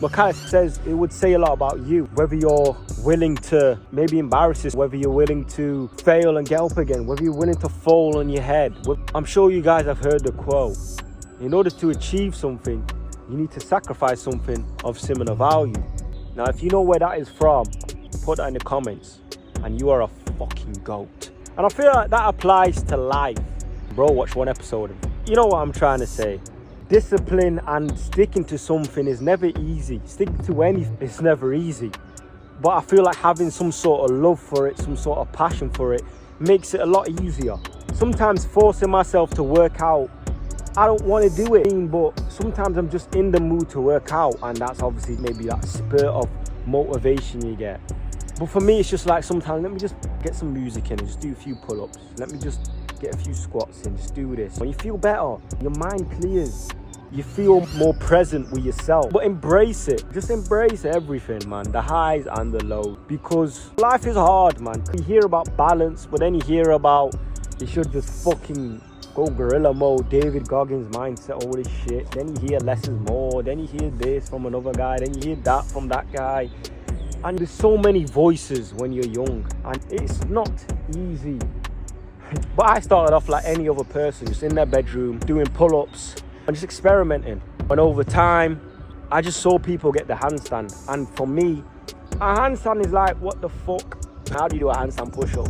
Makai says it would say a lot about you, whether you're willing to maybe embarrass yourself, whether you're willing to fail and get up again, whether you're willing to fall on your head. I'm sure you guys have heard the quote, in order to achieve something, you need to sacrifice something of similar value. Now, if you know where that is from, put that in the comments, and you are a fucking goat. And I feel like that applies to life. Bro, watch one episode. You know what I'm trying to say. Discipline and sticking to something is never easy. Sticking to anything is never easy. But I feel like having some sort of love for it, some sort of passion for it, makes it a lot easier. Sometimes forcing myself to work out, I don't want to do it, but sometimes I'm just in the mood to work out, and that's obviously maybe that spurt of motivation you get. But for me, it's just like sometimes let me just get some music in and just do a few pull-ups. Let me just get a few squats in, just do this. When you feel better, your mind clears. You feel more present with yourself. But embrace it. Just embrace everything, man. The highs and the lows. Because life is hard, man. You hear about balance, but then you hear about you should just fucking go guerrilla mode, David Goggins mindset, all this shit. Then you hear less is more. Then you hear this from another guy. Then you hear that from that guy. And there's so many voices when you're young. And it's not easy. But I started off like any other person, just in their bedroom, doing pull-ups and just experimenting. And over time, I just saw people get the handstand. And for me, a handstand is like, what the fuck? How do you do a handstand push-up?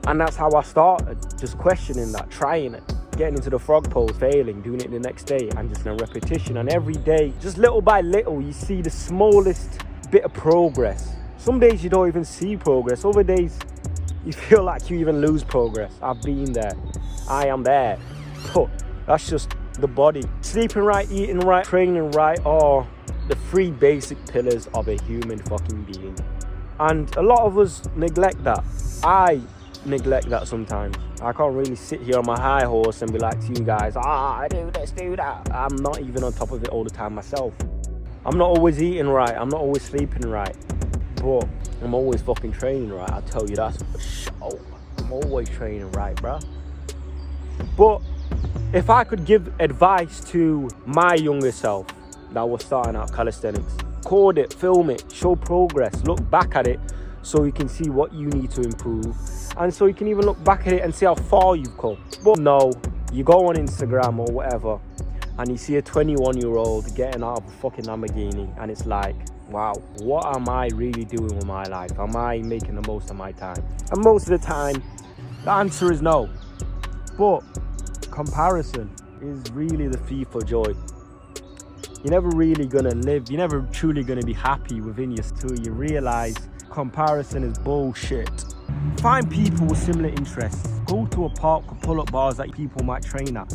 And that's how I started, just questioning that, trying it, getting into the frog pose, failing, doing it the next day, and just in repetition. And every day, just little by little, you see the smallest bit of progress. Some days you don't even see progress. Other days, you feel like you even lose progress. I've been there. I am there. But that's just the body. Sleeping right, eating right, training right are the three basic pillars of a human fucking being. And a lot of us neglect that. I neglect that sometimes. I can't really sit here on my high horse and be like to you guys, I do this, do that. I'm not even on top of it all the time myself. I'm not always eating right. I'm not always sleeping right. But I'm always fucking training right. I'll tell you that's for sure. I'm always training right, bruh. But if I could give advice to my younger self that was starting out calisthenics, record it, film it, show progress, look back at it so you can see what you need to improve, and so you can even look back at it and see how far you've come. But no, you go on Instagram or whatever and you see a 21-year-old getting out of a fucking Lamborghini, and it's like, wow, what am I really doing with my life? Am I making the most of my time? And most of the time, the answer is no. But comparison is really the thief of joy. You're never really gonna live, you're never truly gonna be happy within you till you realize comparison is bullshit. Find people with similar interests. Go to a park or pull-up bars that people might train at.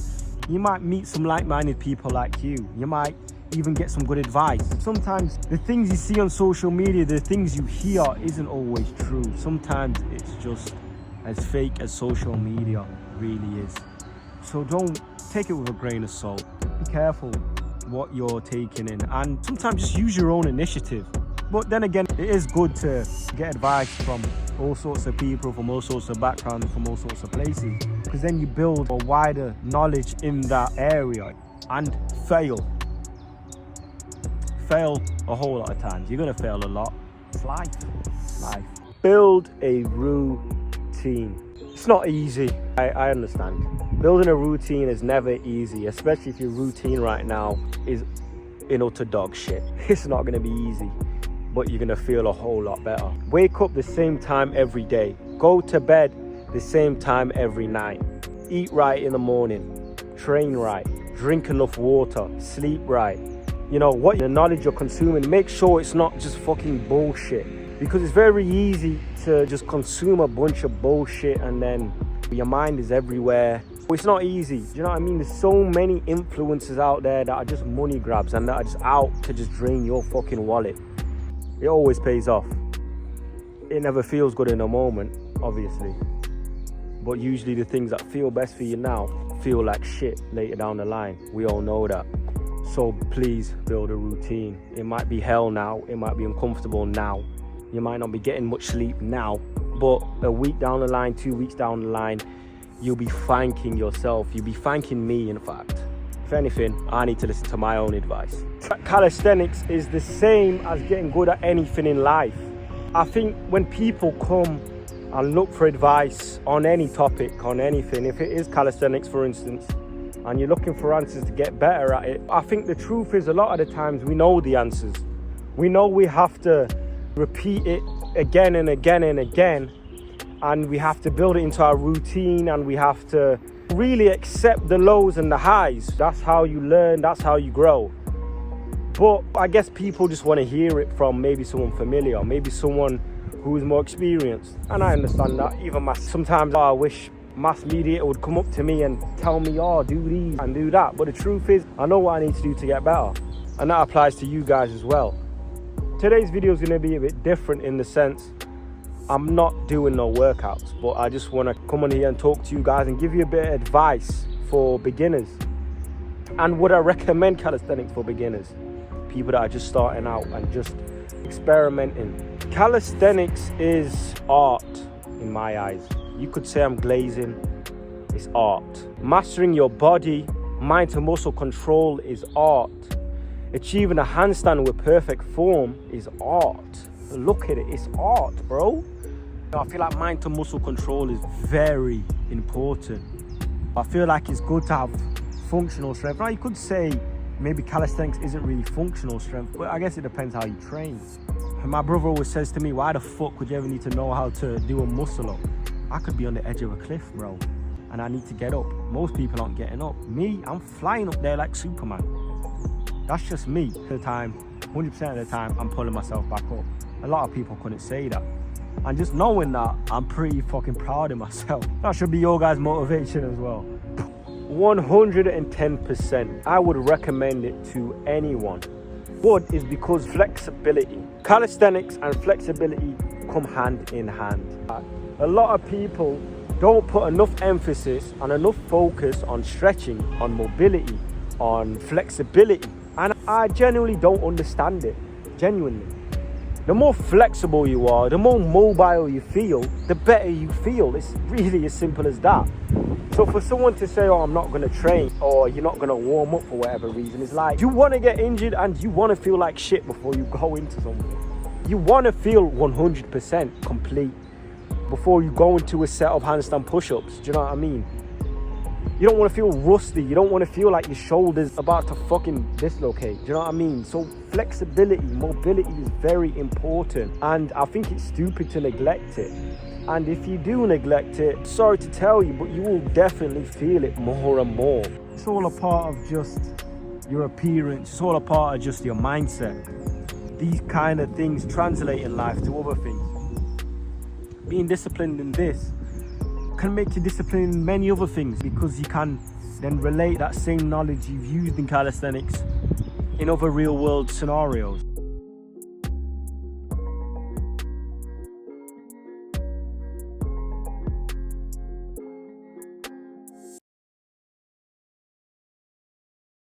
You might meet some like-minded people like you. You might even get some good advice. Sometimes the things you see on social media, the things you hear isn't always true. Sometimes it's just as fake as social media really is. So don't take it with a grain of salt. Be careful what you're taking in, and sometimes just use your own initiative. But then again, it is good to get advice from all sorts of people, from all sorts of backgrounds, from all sorts of places, because then you build a wider knowledge in that area. And fail a whole lot of times. You're gonna fail a lot. It's life. Build a routine. It's not easy, I understand. Building a routine is never easy, especially if your routine right now is in utter dog shit. It's not gonna be easy, but you're gonna feel a whole lot better. Wake up the same time every day. Go to bed the same time every night. Eat right in the morning. Train right. Drink enough water. Sleep right. You know, what the knowledge you're consuming, make sure it's not just fucking bullshit. Because it's very easy to just consume a bunch of bullshit and then your mind is everywhere. It's not easy. Do you know what I mean? There's so many influences out there that are just money grabs and that are just out to just drain your fucking wallet. It always pays off. It never feels good in the moment, obviously. But usually the things that feel best for you now feel like shit later down the line. We all know that. So please build a routine. It might be hell now. It might be uncomfortable now. You might not be getting much sleep now. But a week down the line, 2 weeks down the line, you'll be thanking yourself. You'll be thanking me, in fact, If anything, I need to listen to my own advice. Calisthenics is the same as getting good at anything in life. I think when people come and look for advice on any topic, on anything, if it is calisthenics for instance, and you're looking for answers to get better at it, I think the truth is a lot of the times we know the answers. We know we have to repeat it again and again and again, and we have to build it into our routine, and we have to really accept the lows and the highs. That's how you learn, that's how you grow. But I guess people just want to hear it from maybe someone familiar, maybe someone who is more experienced. And I understand that. Even sometimes I wish mass media would come up to me and tell me, oh, do these and do that. But the truth is, I know what I need to do to get better. And that applies to you guys as well. Today's video is going to be a bit different in the sense I'm not doing no workouts, but I just want to come on here and talk to you guys and give you a bit of advice for beginners. And would I recommend calisthenics for beginners? People that are just starting out and just experimenting. Calisthenics is art in my eyes. You could say I'm glazing. It's art. Mastering your body, mind to muscle control is art. Achieving a handstand with perfect form is art. Look at it, it's art, bro. I feel like mind to muscle control is very important. I feel like it's good to have functional strength. Now you could say maybe calisthenics isn't really functional strength, but I guess it depends how you train. And my brother always says to me, why the fuck would you ever need to know how to do a muscle up? I could be on the edge of a cliff, bro, and I need to get up. Most people aren't getting up. Me, I'm flying up there like Superman. That's just me. The time, 100% of the time, I'm pulling myself back up. A lot of people couldn't say that. And just knowing that, I'm pretty fucking proud of myself. That should be your guys' motivation as well. 110%. I would recommend it to anyone. What is because flexibility. Calisthenics and flexibility come hand in hand. A lot of people don't put enough emphasis and enough focus on stretching, on mobility, on flexibility. And I genuinely don't understand it. Genuinely. The more flexible you are, the more mobile you feel, the better you feel. It's really as simple as that. So for someone to say, oh, I'm not going to train, or you're not going to warm up for whatever reason, it's like, you want to get injured and you want to feel like shit before you go into something. You want to feel 100% complete before you go into a set of handstand push-ups. Do you know what I mean? You don't want to feel rusty. You don't want to feel like your shoulder's about to fucking dislocate. Do you know what I mean? So flexibility, mobility is very important. And I think it's stupid to neglect it. And if you do neglect it, sorry to tell you, but you will definitely feel it more and more. It's all a part of just your appearance. It's all a part of just your mindset. These kind of things translate in life to other things. Being disciplined in this can make you disciplined in many other things, because you can then relate that same knowledge you've used in calisthenics in other real world scenarios.